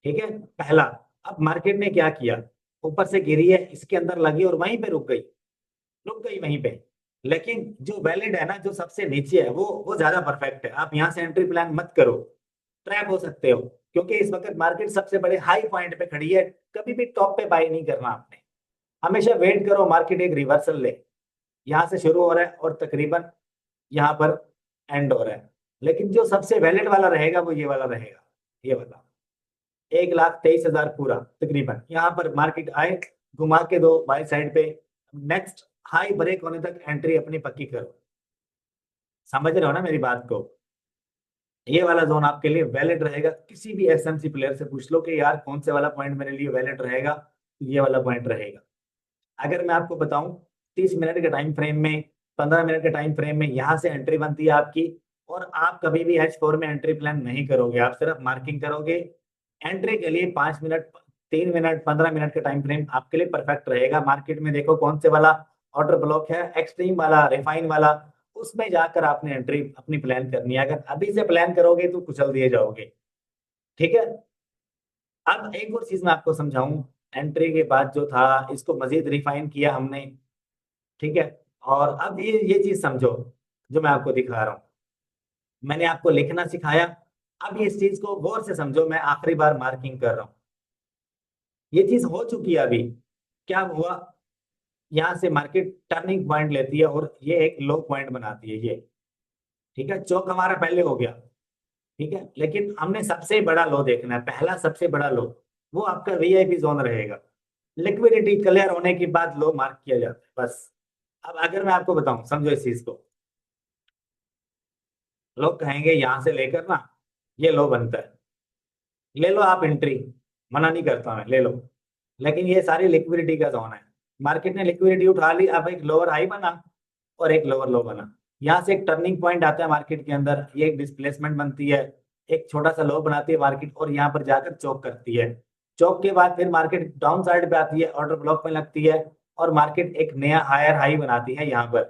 S1: ठीक है, पहला। अब मार्केट ने क्या किया, ऊपर से गिरी है, इसके अंदर लगी और वहीं पे रुक गई, रुक गई वहीं पे। लेकिन जो वैलिड है ना, जो सबसे नीचे है, वो ज्यादा परफेक्ट है, आप यहाँ से एंट्री प्लान मत करो, ट्रैप हो सकते हो, क्योंकि इस वक्त मार्केट सबसे बड़े हाई पॉइंट पे खड़ी है। कभी भी टॉप पे बाय नहीं करना आपने, हमेशा वेट करो मार्केट एक रिवर्सल ले, यहाँ से शुरू हो रहा है और तकरीबन यहाँ पर एंड हो रहा है, लेकिन जो सबसे वैलिड वाला रहेगा वो ये वाला रहेगा, ये वाला 1,23,000 पूरा तकरीबन, यहाँ पर मार्केट आए, घुमा के दो बाय साइड पे, नेक्स्ट हाई ब्रेक होने तक एंट्री अपनी पक्की करो। समझ रहे हो ना मेरी बात को, ये वाला जोन आपके लिए वैलिड रहेगा। किसी भी एसएमसी प्लेयर से पूछ लो कि यार कौन से वाला पॉइंट मेरे लिए वैलिड रहेगा, तो ये वाला पॉइंट रहेगा। अगर मैं आपको बताऊं, 30 मिनट के टाइम फ्रेम में, 15 मिनट के टाइम फ्रेम में यहाँ से एंट्री बनती है आपकी, और आप कभी भी H4 में एंट्री प्लान नहीं करोगे, आप सिर्फ मार्किंग करोगे। एंट्री के लिए 5 मिनट, 3 मिनट, 15 मिनट का टाइम फ्रेम आपके लिए परफेक्ट रहेगा। मार्केट में देखो कौन से वाला ऑर्डर ब्लॉक है, एक्सट्रीम वाला, रिफाइन वाला, उसमें जाकर आपने एंट्री अपनी प्लान करनी है। अगर अभी से प्लान करोगे तो कुचल दिए जाओगे, ठीक है। अब एक और चीज मैं आपको समझाऊं, एंट्री के बाद जो था इसको मजीद रिफाइन किया हमने, ठीक है। और अब ये चीज समझो जो मैं आपको दिखा रहा हूँ, मैंने आपको लिखना सिखाया, अब ये इस चीज को गौर से समझो, मैं आखिरी बार मार्किंग कर रहा हूँ। ये चीज हो चुकी है अभी, क्या हुआ, यहाँ से मार्केट टर्निंग पॉइंट लेती है और ये एक लो पॉइंट बनाती है, ये, ठीक है। चौक हमारा पहले हो गया, ठीक है, लेकिन हमने सबसे बड़ा लो देखना है, पहला सबसे बड़ा लो, वो आपका वीआईपी जोन रहेगा। लिक्विडिटी क्लियर होने के बाद लो मार्क किया जाता है, बस। अब अगर मैं आपको बताऊं, समझो इस चीज को, लोग कहेंगे यहां से लेकर ना ये लो बनता है, ले लो आप एंट्री, मना नहीं करता मैं, ले लो, लेकिन ये सारी लिक्विडिटी का जोन है। मार्केट ने लिक्विडिटी उठा ली, अब एक लोअर हाई बना और एक लोअर लो बना, यहाँ से एक टर्निंग पॉइंट आता है मार्केट के अंदर, ये एक डिस्प्लेसमेंट बनती है, एक छोटा सा लो बनाती है मार्केट और यहाँ पर जाकर चौक करती है। चौक के बाद फिर मार्केट डाउन साइड पे आती है, ऑर्डर ब्लॉक में लगती है, और मार्केट एक नया हायर हाई बनाती है यहाँ पर,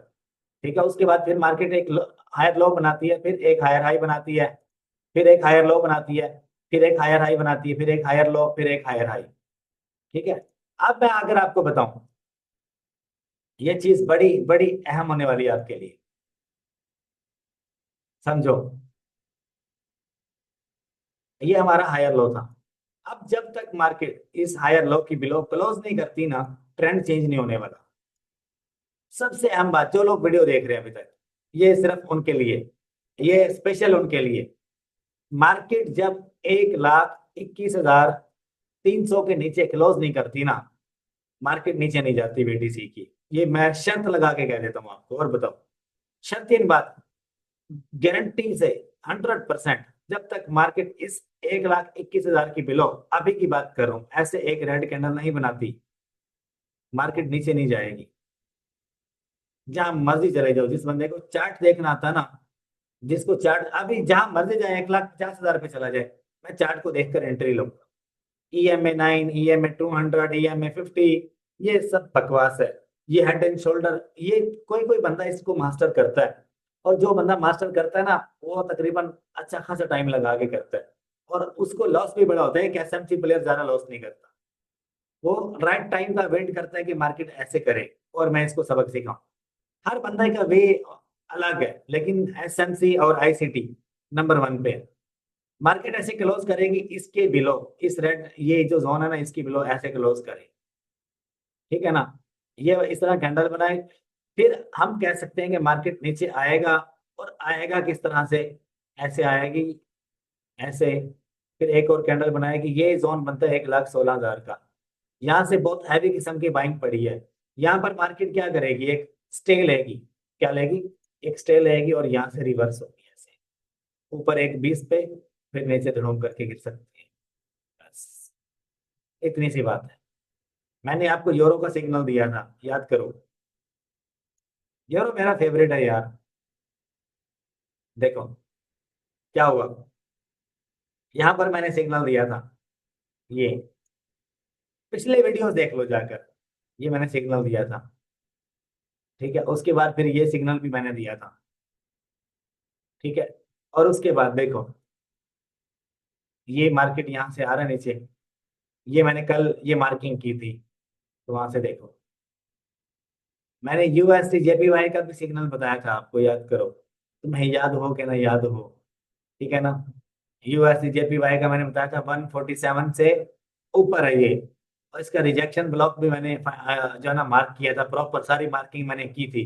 S1: ठीक है। उसके बाद फिर मार्केट एक हायर लो बनाती है, फिर एक हायर हाई बनाती है, फिर एक हायर लो बनाती है, फिर एक हायर हाई बनाती है, फिर एक हायर लो, फिर एक हायर हाई, ठीक है। अब मैं अगर आपको बताऊं, ये चीज बड़ी बड़ी अहम होने वाली है आपके लिए, समझो, ये हमारा हायर लो था। अब जब तक मार्केट इस हायर लो की बिलो क्लोज नहीं करती ना, ट्रेंड चेंज नहीं होने वाला। सबसे अहम बात, जो लोग वीडियो देख रहे हैं अभी तक, ये सिर्फ उनके लिए, ये स्पेशल उनके लिए। मार्केट जब 1,21,300 के नीचे क्लोज नहीं करती ना, मार्केट नीचे नहीं जाती बीटीसी की। ये मैं शर्त लगा के कह देता हूँ आपको। और बताओ, शर्त इन बात, गारंटी से 100%, जब तक मार्केट इस 1,21,000 की बिलो, अभी की बात कर रहा हूँ, ऐसे एक रेड कैंडल नहीं बनाती, मार्केट नीचे नहीं जाएगी। जहां मर्जी चले जाओ, जिस बंदे को चार्ट देखना आता है ना, जिसको चार्ट, अभी जहां मर्जी जाए, 1,50,000 पे चला जाए, मैं चार्ट को देखकर एंट्री लूंगा। EMA 9, EMA 200, EMA 50, ये सब बकवास है। ये हेड एंड शोल्डर, ये कोई कोई बंदा इसको मास्टर करता है, और जो बंदा मास्टर करता है ना, वो तकरीबन अच्छा खासा टाइम लगा के करता है, और उसको लॉस भी बड़ा होता है। एक SMC प्लेयर ज्यादा लॉस नहीं करता, वो राइट टाइम का वेट करता है कि मार्केट ऐसे करे और मैं इसको सबक सिखाऊं। हर बंदा का वे अलग है, लेकिन SMC और ICT नंबर 1 पे है। मार्केट ऐसे क्लोज करेगी, इसके बिलो, इस रेड, ये जो जोन है ना, इसके बिलो ऐसे क्लोज करेगी, ठीक है ना। ये इस तरह कैंडल बनाए, फिर हम कह सकते हैं कि मार्केट नीचे आएगा, और आएगा किस तरह से, ऐसे आएगी, ऐसे, फिर एक और कैंडल बनाएगी। ये जोन बनता है 1,16,000 का। यहाँ से बहुत हैवी किस्म की बाइंग पड़ी है। यहाँ पर मार्केट क्या करेगी, एक स्टे लेगी, क्या लेगी, एक स्टे लेगी, और यहाँ से रिवर्स होगी ऐसे, ऊपर एक 20 पे, फिर नीचे धड़ोम करके गिर सकती है। बस इतनी सी बात है। मैंने आपको यूरो का सिग्नल दिया था, याद करो। यूरो मेरा फेवरेट है यार। देखो क्या हुआ, यहाँ पर मैंने सिग्नल दिया था, ये पिछले वीडियोस देख लो जाकर, ये मैंने सिग्नल दिया था, ठीक है। उसके बाद फिर ये सिग्नल भी मैंने दिया था, ठीक है। और उसके बाद देखो, ये मार्केट यहाँ से आ रहा है नीचे, ये मैंने कल ये मार्किंग की थी, तो वहां से देखो, मैंने USD JPY का भी सिग्नल बताया था आपको, याद करो। तुम्हें याद हो कि ना याद हो, ठीक है ना। USD JPY का मैंने बताया था 147 से ऊपर है ये, और इसका रिजेक्शन ब्लॉक भी मैंने जो है ना मार्क किया था, प्रॉपर सारी मार्किंग मैंने की थी,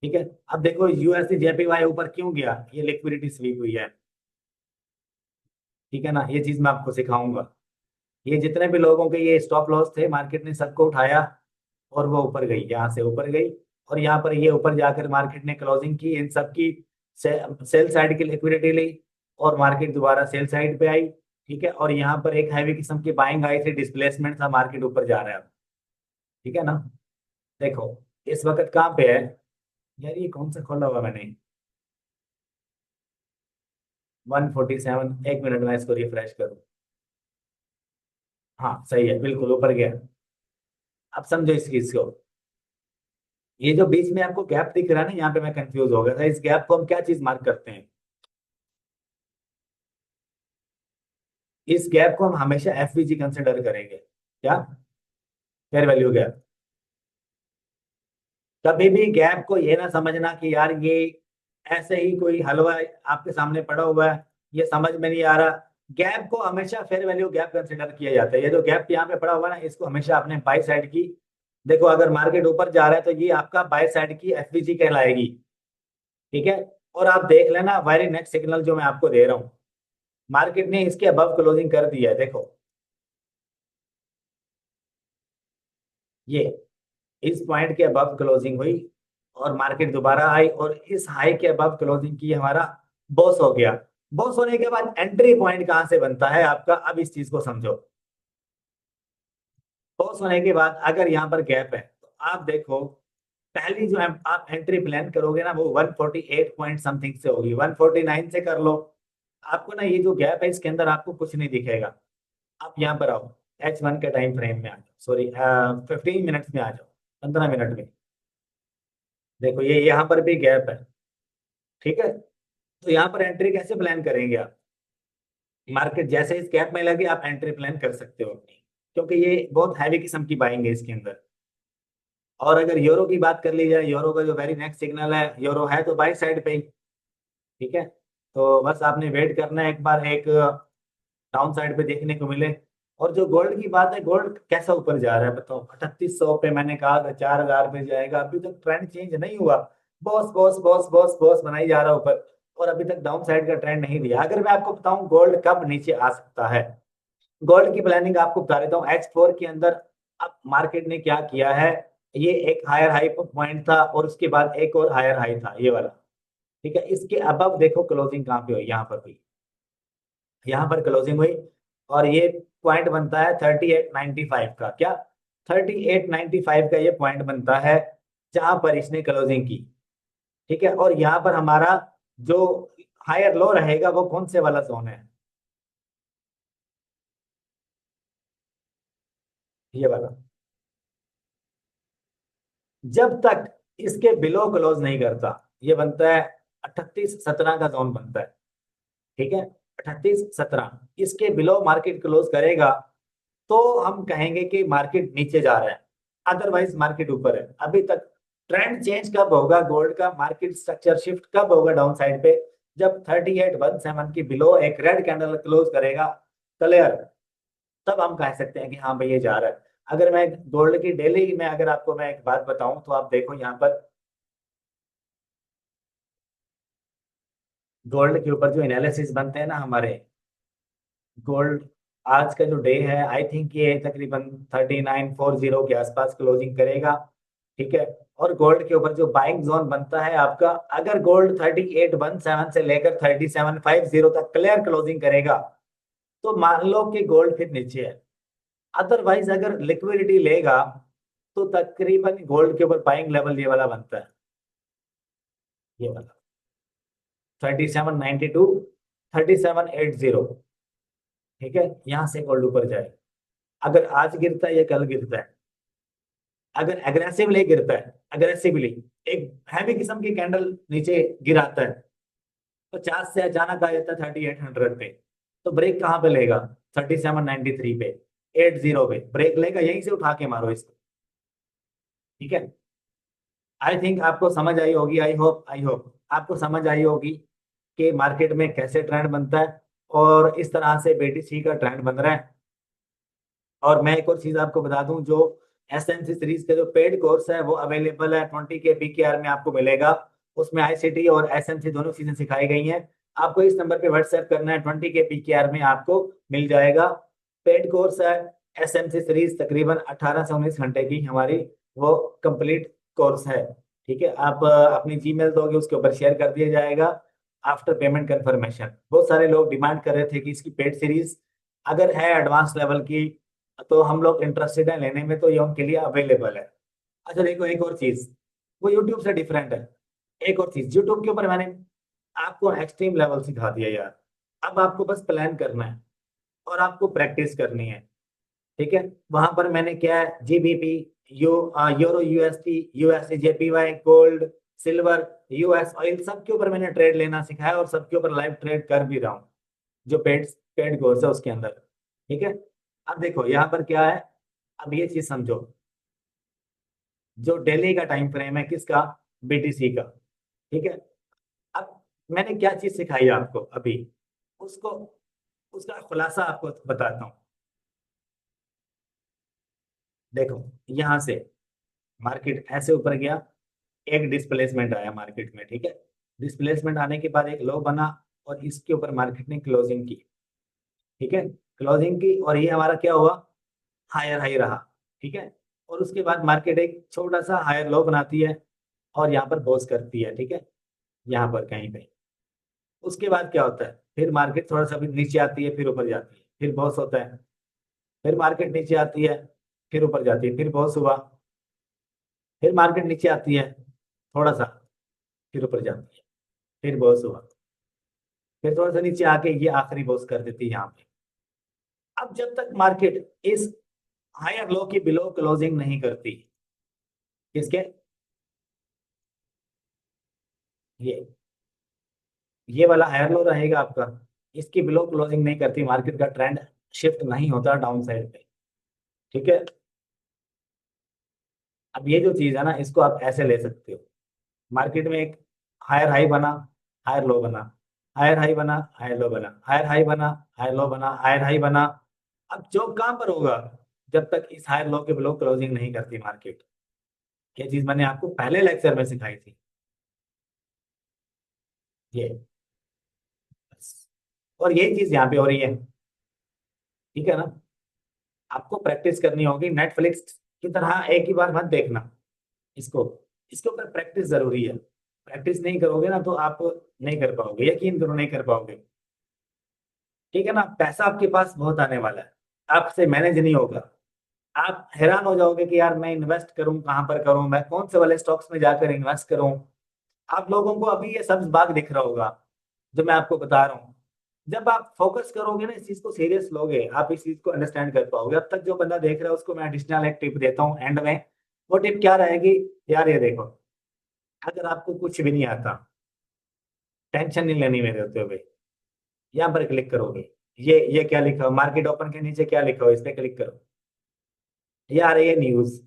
S1: ठीक है। अब देखो USD JPY ऊपर क्यों गया, ये लिक्विडिटी स्वीप हुई है, ठीक है ना। ये चीज मैं आपको सिखाऊंगा। ये जितने भी लोगों के ये स्टॉप लॉस थे, मार्केट ने सबको उठाया, और वो ऊपर गई, यहाँ से ऊपर गई, और यहाँ पर ये ऊपर जाकर मार्केट ने क्लोजिंग की, इन सबकी सेल साइड की लिक्विडिटी ली, और मार्केट दोबारा सेल साइड पे आई, ठीक है। और यहाँ पर एक हैवी किस्म की बाइंग आई थी, डिस्प्लेसमेंट था, मार्केट ऊपर जा रहा है अब, ठीक है ना। देखो इस वक्त कहाँ पे है यार, ये कौन सा खोला हुआ मैंने, 147, एक मिनट में इसको रिफ्रेश करूँ। हाँ सही है, बिल्कुल ऊपर गया। अब समझो इस चीज को, ये जो बीच में आपको गैप दिख रहा है ना, यहाँ पे मैं कंफ्यूज हो गया था। इस गैप को हम क्या चीज मार्क करते हैं, इस गैप को हम हमेशा FVG कंसिडर करेंगे, क्या, फेयर वैल्यू गैप। कभी भी गैप को ये ना समझना कि यार ये ऐसे ही कोई हलवा आपके सामने पड़ा हुआ है, ये समझ में नहीं आ रहा। गैप को हमेशा फेयर वैल्यू गैप कंसिडर किया जाता है। ये जो गैप यहाँ पे पड़ा हुआ है ना, इसको हमेशा अपने बाई साइड की, देखो अगर मार्केट ऊपर जा रहा है तो ये आपका बाई साइड की FVG कहलाएगी, ठीक है। और आप देख लेना वेरी नेक्स्ट सिग्नल जो मैं आपको दे रहा हूँ, मार्केट ने इसके अबव क्लोजिंग कर दिया है, देखो ये इस पॉइंट के अबव क्लोजिंग हुई, और मार्केट दोबारा आई, और इस हाई के अबव क्लोजिंग की, हमारा बॉस हो गया। बॉस होने के बाद एंट्री पॉइंट कहां से बनता है आपका, अब इस चीज को समझो। बॉस होने के बाद अगर यहाँ पर गैप है, तो आप देखो, पहली जो है आप एंट्री प्लान करोगे ना, वो 148 पॉइंट समथिंग से होगी, 149 से कर लो। आपको ना ये जो गैप है, इसके अंदर आपको कुछ नहीं दिखेगा। आप यहाँ पर आओ, H1 के टाइम फ्रेम में आ जाओ, सॉरी 15 मिनट्स में आ जाओ, 15 मिनट में। देखो ये यहाँ पर भी गैप है, ठीक है। तो यहाँ पर एंट्री कैसे प्लान करेंगे आप, मार्केट जैसे इस गैप में लगे, आप एंट्री प्लान कर सकते हो अपनी, क्योंकि ये बहुत हैवी किस्म की बाइंग है इसके अंदर। और अगर यूरो की बात कर ली जाए, यूरो का जो वेरी नेक्स्ट सिग्नल है, यूरो है तो बाई साइड पे ही, ठीक है। तो बस आपने वेट करना है, एक बार एक डाउन साइड पे देखने को मिले, और जो गोल्ड की बात है, गोल्ड कैसा ऊपर जा रहा है बताओ। 3800 पे मैंने कहा था 4000 पे जाएगा, अभी तक ट्रेंड चेंज नहीं हुआ। Boss boss boss boss boss बनाई जा रहा है ऊपर, और अभी तक डाउन साइड का ट्रेंड नहीं दिया। अगर मैं आपको बताऊं गोल्ड कब नीचे आ सकता है, गोल्ड की प्लानिंग आपको बता देता हूँ। H4 के अंदर अब मार्केट ने क्या किया है, ये एक हायर हाई पॉइंट था और उसके बाद एक और हायर हाई था ये वाला। ठीक है, इसके अब देखो क्लोजिंग कहाँ पे हुई, यहाँ पर हुई, यहाँ पर क्लोजिंग हुई। और ये पॉइंट बनता है 3895 का, क्या 3895 का ये पॉइंट बनता है, जहां पर इसने क्लोजिंग की। ठीक है, और यहाँ पर हमारा जो हायर लो रहेगा वो कौन से वाला जोन है, ये वाला। जब तक इसके बिलो क्लोज नहीं करता, ये बनता है 3817 का जोन बनता है। ठीक है, 3817 इसके बिलो मार्केट क्लोज करेगा तो हम कहेंगे कि मार्केट नीचे जा रहा है, अदरवाइज मार्केट ऊपर है। अभी तक ट्रेंड चेंज कब होगा गोल्ड का, मार्केट स्ट्रक्चर शिफ्ट कब होगा डाउन साइड पे, जब 3817 की बिलो एक रेड कैंडल क्लोज करेगा क्लियर, तब हम कह सकते हैं कि हाँ भाई ये जा रहा है। अगर मैं गोल्ड की डेली में अगर आपको मैं एक बात बताऊं तो आप देखो यहाँ पर गोल्ड के ऊपर जो एनालिसिस बनते हैं ना हमारे, गोल्ड आज का जो डे है आई थिंक ये तकरीबन 3940 के आसपास क्लोजिंग करेगा। ठीक है, और गोल्ड के ऊपर जो बाइंग जोन बनता है आपका, अगर गोल्ड 3817 से लेकर 3750 तक क्लियर क्लोजिंग करेगा तो मान लो कि गोल्ड फिर नीचे है। अदरवाइज अगर लिक्विडिटी लेगा तो तकरीबन गोल्ड के ऊपर बाइंग लेवल ये वाला बनता है, ये वाला 3792, 3780। ठीक है, यहां से गोल्ड ऊपर जाए, अगर आज गिरता है या कल गिरता है, अगर एग्रेसिवली गिरता है, एग्रेसिवली एक हैवी किस्म की कैंडल नीचे गिराता है, 50 से अचानक आ जाता है 3800 पे, तो ब्रेक कहाँ पे लेगा, 3793 पे, 80 पे ब्रेक लेगा, यहीं से उठा के मारो इसको। ठीक है, आई थिंक आपको समझ आई होगी, आई होप आपको समझ आई होगी कि मार्केट में कैसे ट्रेंड बनता है, और इस तरह से BTC का ट्रेंड बन रहा है। और मैं एक और चीज आपको बता दूं, जो SMC सीरीज का जो पेड कोर्स है वो अवेलेबल है 20 के PKR में आपको मिलेगा। उसमें ICT और SMC दोनों चीजें सिखाई गई हैं। आपको इस नंबर पे व्हाट्सएप करना है, 20 के PKR में आपको मिल जाएगा। पेड कोर्स है, SMC सीरीज तकरीबन 18 से 19 घंटे की हमारी वो कंप्लीट कोर्स है। ठीक है, आप अपनी जीमेल दोगे उसके ऊपर शेयर कर दिया जाएगा आफ्टर पेमेंट कंफर्मेशन। बहुत सारे लोग डिमांड कर रहे थे कि इसकी पेड सीरीज अगर है एडवांस लेवल की तो हम लोग इंटरेस्टेड हैं लेने में, तो ये उनके लिए अवेलेबल है। अच्छा देखो एक और चीज, वो यूट्यूब से डिफरेंट है। एक और चीज, यूट्यूब के ऊपर मैंने आपको एक्सट्रीम लेवल सिखा दिया यार, अब आपको बस प्लान करना है और आपको प्रैक्टिस करनी है। ठीक है, वहां पर मैंने क्या है, GBP, euro USD, USD JPY, gold, silver, US oil, सबके ऊपर मैंने ट्रेड लेना सिखाया और सबके ऊपर लाइव ट्रेड कर भी रहा हूँ, जो पेड पेड कोर्स है उसके अंदर। ठीक है, अब देखो यहाँ पर क्या है, अब ये चीज समझो, जो डेली का टाइम फ्रेम है किसका, BTC का। ठीक है, अब मैंने क्या चीज सिखाई आपको अभी, उसको उसका खुलासा आपको बताता हूँ। देखो यहाँ से मार्केट ऐसे ऊपर गया, एक डिस्प्लेसमेंट आया मार्केट में। ठीक है, डिस्प्लेसमेंट आने के बाद एक लो बना और इसके ऊपर मार्केट ने क्लोजिंग की। ठीक है, क्लोजिंग की और ये हमारा क्या हुआ, हायर हाई रहा। ठीक है, और उसके बाद मार्केट एक छोटा सा हायर लो बनाती है और यहाँ पर पॉज करती है। ठीक है, यहाँ पर कहीं पे, उसके बाद क्या होता है, फिर मार्केट थोड़ा सा भी नीचे आती है फिर ऊपर जाती है, फिर बहुत होता है, फिर मार्केट नीचे आती है फिर ऊपर जाती है, फिर बहुत हुआ, फिर मार्केट नीचे आती है थोड़ा सा फिर ऊपर जाती है, फिर बहुत हुआ, फिर थोड़ा सा नीचे आके ये आखिरी बॉस कर देती है यहाँ पे। अब जब तक मार्केट इस हायर लो की बिलो क्लोजिंग नहीं करती, किसके, ये ये वाला हायर लो रहेगा आपका, इसकी बिलो क्लोजिंग नहीं करती, मार्केट का ट्रेंड शिफ्ट नहीं होता डाउन साइड पे। ठीक है, अब ये जो चीज है ना इसको आप ऐसे ले सकते हो, मार्केट में एक हायर हाई बना, हायर लो बना, हायर हाई बना, हायर लो बना, हायर हाई बना, हायर लो बना, हायर हाई बना, अब जॉब कहाँ पर होगा, जब तक इस हायर लो के बिलो क्लोजिंग नहीं करती मार्केट। ये चीज मैंने आपको पहले लेक्चर में सिखाई थी। ये बस। और यही चीज यहाँ पे हो रही है, ठीक है ना। आपको प्रैक्टिस करनी होगी, नेटफ्लिक्स की तरह एक ही बार मत देखना इसको, इसके ऊपर प्रैक्टिस जरूरी है। प्रैक्टिस नहीं करोगे ना तो आप नहीं कर पाओगे, यकीन करो नहीं कर पाओगे, ठीक है ना। पैसा आपके पास बहुत आने वाला है, आपसे मैनेज नहीं होगा। आप हैरान हो जाओगे कि यार मैं इन्वेस्ट करूं कहाँ पर करूं, मैं कौन से वाले स्टॉक्स में जाकर इन्वेस्ट करूं। आप लोगों को अभी ये सब्ज बाग दिख रहा होगा जो मैं आपको बता रहा हूँ। जब आप फोकस करोगे ना, इस चीज को सीरियस लोगे, आप इस चीज को अंडरस्टैंड कर पाओगे। अब तक जो बंदा देख रहा है उसको मैं एडिशनल एक टिप देता हूँ एंड में। वो टिप क्या रहेगी, यार ये देखो, अगर आपको कुछ भी नहीं आता, टेंशन नहीं लेनी मेरे होते हुए, यहाँ पर क्लिक करोगे, ये क्या लिखा हो, मार्केट ओपन के नीचे क्या लिखा हो, इस पे क्लिक करो। ये आ रही है न्यूज,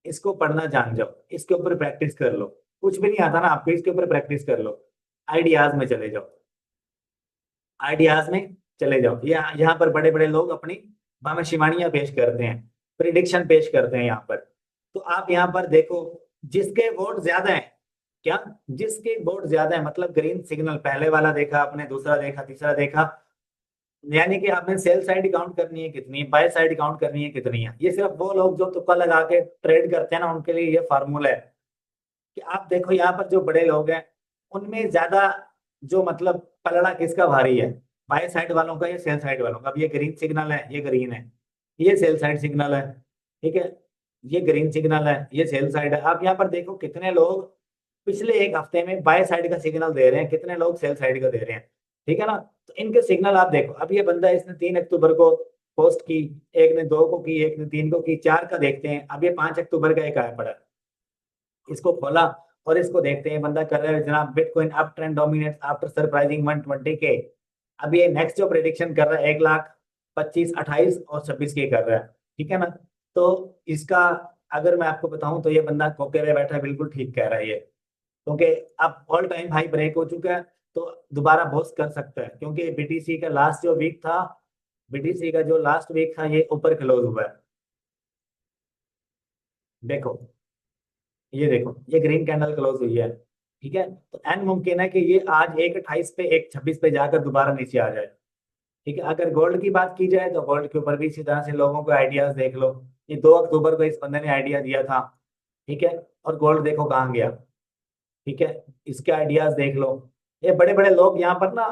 S1: इसको पढ़ना जान जाओ, इसके ऊपर प्रैक्टिस कर लो। कुछ भी नहीं आता ना आपको, इसके ऊपर प्रैक्टिस कर लो। आइडियाज में चले जाओ, आइडियाज में चले जाओ। यहाँ पर बड़े बड़े लोग अपनी भविष्यवाणियां पेश करते हैं, प्रिडिक्शन पेश करते हैं यहाँ पर। तो आप यहाँ पर देखो, जिसके वोट ज्यादा है, क्या, जिसके वोट ज्यादा है मतलब ग्रीन सिग्नल, पहले वाला देखा आपने, दूसरा देखा, तीसरा देखा, यानी कि आपने सेल साइड काउंट करनी है कितनी है, बाय साइड काउंट करनी है कितनी है। ये सिर्फ वो लोग जो तुक्का लगा के ट्रेड करते हैं ना, उनके लिए ये फार्मूला है कि आप देखो यहाँ पर जो बड़े लोग हैं उनमें ज्यादा जो मतलब पलड़ा किसका भारी है, बाय साइड वालों का या सेल साइड वालों का। अब ये ग्रीन सिग्नल है, ये ग्रीन है, ये सेल साइड सिग्नल है, ठीक है। ये ग्रीन सिग्नल है, ये सेल साइड है। आप यहाँ पर देखो कितने लोग पिछले एक हफ्ते में बाय साइड का सिग्नल दे रहे हैं, कितने लोग सेल साइड का दे रहे हैं, ठीक है ना। तो इनके सिग्नल आप देखो। अब ये बंदा, इसने 3 अक्टूबर को पोस्ट की, एक ने 2 को की, एक ने 3 को की, 4 का देखते हैं। अब ये 5 अक्टूबर का एक आया पड़ा है, इसको खोला और इसको देखते हैं। बंदा कर रहा है जनाब, bitcoin up trend dominates after surprising 120 के। अब ये नेक्स्ट जो प्रेडिक्शन कर रहा है 1,25,000, 28 और 26 के कर रहा है, ठीक है ना। तो इसका अगर मैं आपको बताऊं तो ये बंदा खोके में बैठा है, बिल्कुल ठीक कह रहा है ये, क्योंकि अब ऑल टाइम हाई ब्रेक हो चुका है। तो दोबारा बूस्ट कर सकता है, क्योंकि बीटीसी का लास्ट जो वीक था, बीटीसी का जो लास्ट वीक था ये ऊपर क्लोज हुआ है। देखो, ये देखो, ये ग्रीन कैंडल क्लोज हुई है, ठीक है। तो एन मुमकिन है कि ये आज 1,28 पे, 1,26 पे जाकर दोबारा नीचे आ जाए, ठीक है। अगर गोल्ड की बात की जाए तो गोल्ड के ऊपर भी इसी तरह से लोगों को आइडियाज देख लो। ये 2 अक्टूबर को इस बंदे ने आइडिया दिया था, ठीक है, और गोल्ड देखो कहाँ गया, ठीक है। इसके आइडियाज देख लो। ये बड़े बड़े लोग यहाँ पर ना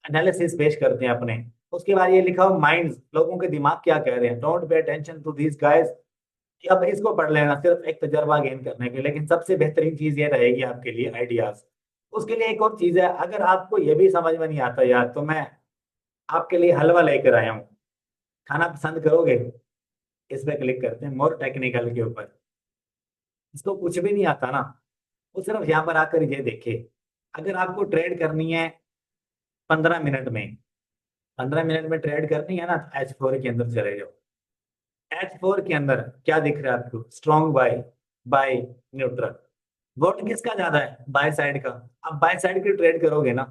S1: एनालिसिस पेश करते हैं अपने, उसके बाद ये लिखा हो माइंड्स, लोगों के दिमाग क्या कह रहे हैं, don't pay attention to these guys. अब इसको पढ़ लेना सिर्फ एक तजर्बा गेन करने के लिए, लेकिन सबसे बेहतरीन चीज ये रहेगी आपके लिए आइडियाज। उसके लिए एक और चीज है, अगर आपको ये भी समझ में नहीं आता यार, तो मैं आपके लिए हलवा लेकर आया हूँ। खाना पसंद करोगे, इस पे क्लिक करते हैं मोर टेक्निकल के ऊपर। इसको कुछ भी नहीं आता ना, वो सिर्फ यहाँ पर आकर ये देखे। अगर आपको ट्रेड करनी है 15 मिनट में, 15 मिनट में ट्रेड करनी है ना, तो H4 के अंदर चले जाओ। H4 के अंदर क्या दिख रहा है आपको, strong buy, buy, neutral. Vote किसका ज्यादा है, बाय साइड का। अब बाय साइड की ट्रेड करोगे ना,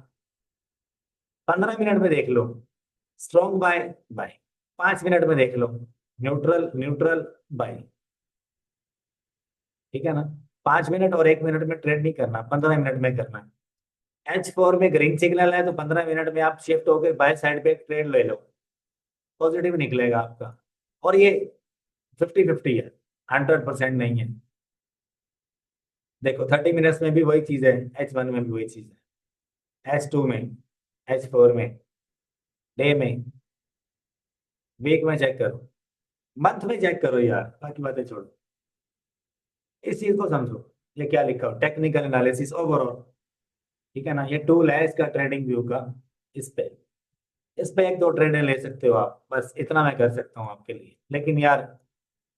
S1: 15 मिनट में देख लो, स्ट्रॉन्ग बाय, बाय। 5 मिनट में देख लो, न्यूट्रल, न्यूट्रल, बाय, ठीक है ना। 5 मिनट और 1 मिनट में ट्रेड नहीं करना, 15 मिनट में करना है। H4 में ग्रीन सिग्नल है तो 15 मिनट में आप शिफ्ट होकर बाय साइड पे ट्रेड ले लो, पॉजिटिव निकलेगा आपका। और ये 50-50 है, 100% नहीं है। देखो 30 मिनट्स में भी वही चीज है, H1 में भी वही चीज है, H2 में, H4 में, डे में, वीक में चेक करो, मंथ में चेक करो यार, बाकी बातें छोड़ो। इस चीज को समझो, ये क्या लिखा हो, टेक्निकल एनालिसिस ओवरऑल, ठीक है ना। ये टूल है इसका, ट्रेडिंग व्यू का। इस पे, इस पे एक दो ट्रेडें ले सकते हो आप, बस इतना मैं कर सकता हूँ आपके लिए। लेकिन यार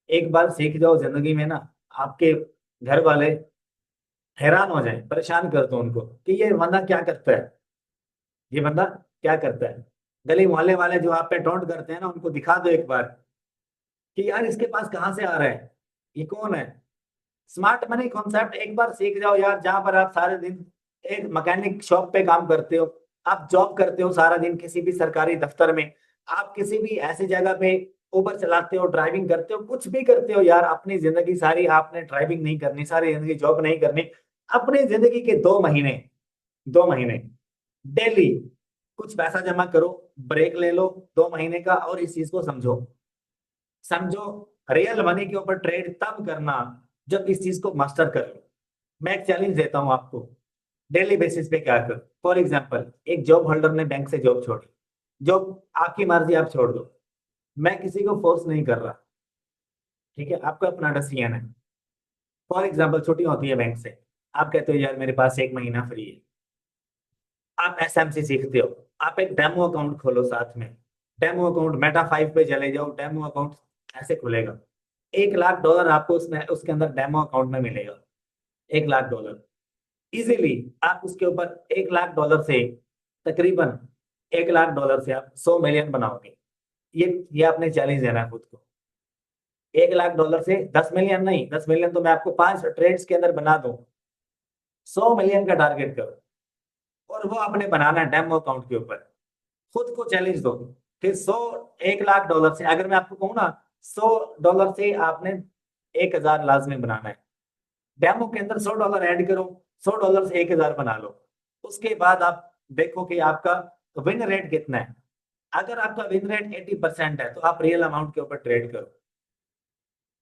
S1: एक बार सीख जाओ जिंदगी में ना, आपके घर वाले हैरान हो जाए, परेशान कर दो उनको कि ये बंदा क्या करता है, ये बंदा क्या करता है। गली मोहल्ले वाले जो आप पे टोंट करते हैं ना, उनको दिखा दो एक बार कि यार इसके पास कहाँ से आ रहा है, ये कौन है। स्मार्ट मनी कॉन्सेप्ट एक बार सीख जाओ यार, जहां पर आप सारे दिन एक मैकेनिक शॉप पे काम करते हो, आप जॉब करते हो सारा दिन किसी भी सरकारी दफ्तर में, आप किसी भी ऐसी जगह पे उबर चलाते हो, ड्राइविंग करते हो, कुछ भी करते हो यार, अपनी जिंदगी सारी आपने ड्राइविंग नहीं करनी, सारी जिंदगी जॉब नहीं करनी। अपनी जिंदगी के 2 महीने, 2 महीने डेली कुछ पैसा जमा करो, ब्रेक ले लो 2 महीने का, और इस चीज को समझो। समझो, रियल मनी के ऊपर ट्रेड तब करना जब इस चीज को मास्टर कर लो। मैं एक चैलेंज देता हूं आपको, डेली बेसिस पे क्या करो। फॉर एग्जांपल, एक जॉब होल्डर ने बैंक से जॉब छोड़ी, जॉब आपकी मर्जी, आप छोड़ दो, मैं किसी को फोर्स नहीं कर रहा, ठीक है, आपका अपना डिसीजन है। फॉर एग्जांपल, छुट्टी होती है बैंक से, आप कहते हो यार मेरे पास 1 महीना फ्री है, आप एसएमसी सीखते हो, आप एक डेमो अकाउंट खोलो साथ में। डेमो अकाउंट मेटा 5 पे चले जाओ, डेमो अकाउंट ऐसे खुलेगा। $1 लाख आपको उसमें उसके अंदर डेमो अकाउंट में मिलेगा। $1 लाख इजीली आप उसके ऊपर $1 लाख से तकरीबन $1 लाख से आप 100 मिलियन बनाओगे। ये आपने चैलेंज देना है खुद को। $1 लाख से 10 मिलियन नहीं, 10 मिलियन तो मैं आपको 5 ट्रेड्स के अंदर बना दूं। 100 मिलियन का टारगेट करो, और वो आपने बनाना है डेमो अकाउंट के ऊपर। खुद को चैलेंज दो, फिर 1 लाख डॉलर से, अगर मैं आपको कहूँ ना, $100 से आपने 1,000 लाजमी बनाना है। डेमो के अंदर $100 ऐड करो, $100 से 1,000 बना लो। उसके बाद आप देखो कि आपका विन रेट कितना है। अगर आपका विन रेट 80% है तो आप रियल अमाउंट के ऊपर ट्रेड करो,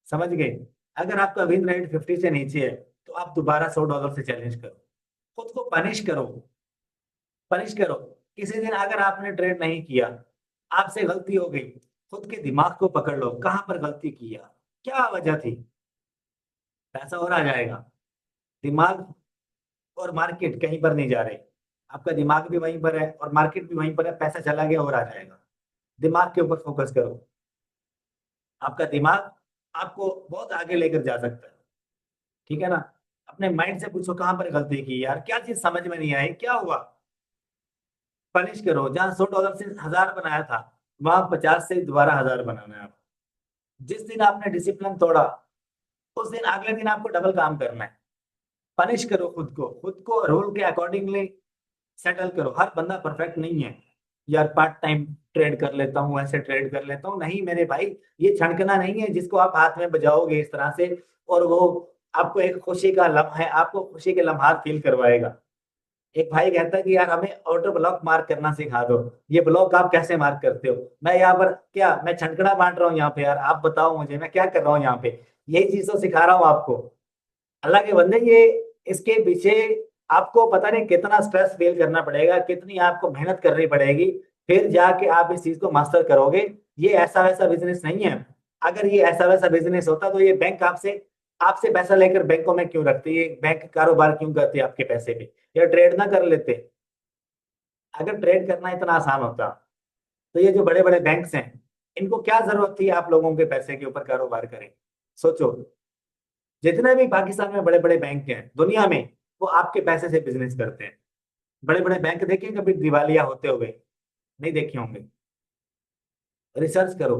S1: समझ गए। अगर आपका विन रेट 50 से नीचे है तो आप दोबारा $100 से चैलेंज करो, खुद को पनिश करो, पनिश करो। किसी दिन अगर आपने ट्रेड नहीं किया, आपसे गलती हो गई, खुद के दिमाग को पकड़ लो, कहां पर गलती किया, क्या वजह थी, पैसा और आ जाएगा। दिमाग और मार्केट कहीं पर नहीं जा रहे, आपका दिमाग भी वहीं पर है और मार्केट भी वहीं पर है, पैसा चला गया और आ जाएगा। दिमाग के ऊपर फोकस करो, आपका दिमाग आपको बहुत आगे लेकर जा सकता है, ठीक है ना। अपने माइंड से पूछो कहां पर गलती की यार, क्या चीज समझ में नहीं आई, क्या हुआ, पनिश करो। जहां $100 से 1,000 बनाया था, वहां 50 से दोबारा 1,000 बनाना है आप। जिस दिन आपने डिसिप्लिन तोड़ा, उस दिन अगले दिन आपको डबल काम करना है। पनिश करो खुद को, खुद को रूल के अकॉर्डिंगली सेटल करो। हर बंदा परफेक्ट नहीं है यार, पार्ट टाइम ट्रेड कर लेता हूँ, ऐसे ट्रेड कर लेता हूँ, नहीं मेरे भाई। ये छनकना नहीं है जिसको आप हाथ में बजाओगे इस तरह से, और वो आपको एक खुशी का लम्हा है, आपको खुशी के लम्हात फील करवाएगा। एक भाई कहता है कि यार हमें ऑटो ब्लॉक मार्क करना सिखा दो। ये ब्लॉक आप कैसे मार्क करते हो? मैं यहाँ पर क्या, मैं छनकना बांट रहा हूँ यहाँ पे यार, आप बताओ मुझे मैं क्या कर रहा हूँ यहाँ पे? यही चीज तो सिखा रहा हूँ आपको। अल्लाह के बंदे, ये इसके पीछे आपको पता नहीं कितना स्ट्रेस फील करना पड़ेगा, कितनी आपको मेहनत करनी पड़ेगी, फिर जाके आप इस चीज को मास्टर करोगे। ये ऐसा वैसा बिजनेस नहीं है। अगर ये ऐसा वैसा बिजनेस होता तो ये बैंक आपसे आपसे पैसा लेकर बैंकों में क्यों रखती है, बैंक कारोबार क्यों करती है आपके पैसे पे? या ट्रेड ना कर लेते? अगर ट्रेड करना इतना आसान होता तो ये जो बड़े बड़े बैंक्स हैं, इनको क्या जरूरत थी आप लोगों के पैसे के ऊपर कारोबार करें? सोचो, जितने भी पाकिस्तान में बड़े बड़े बैंक हैं दुनिया में, वो आपके पैसे से बिजनेस करते हैं। बड़े बड़े बैंक देखे कभी दिवालिया होते हुए? नहीं देखे होंगे। रिसर्च करो,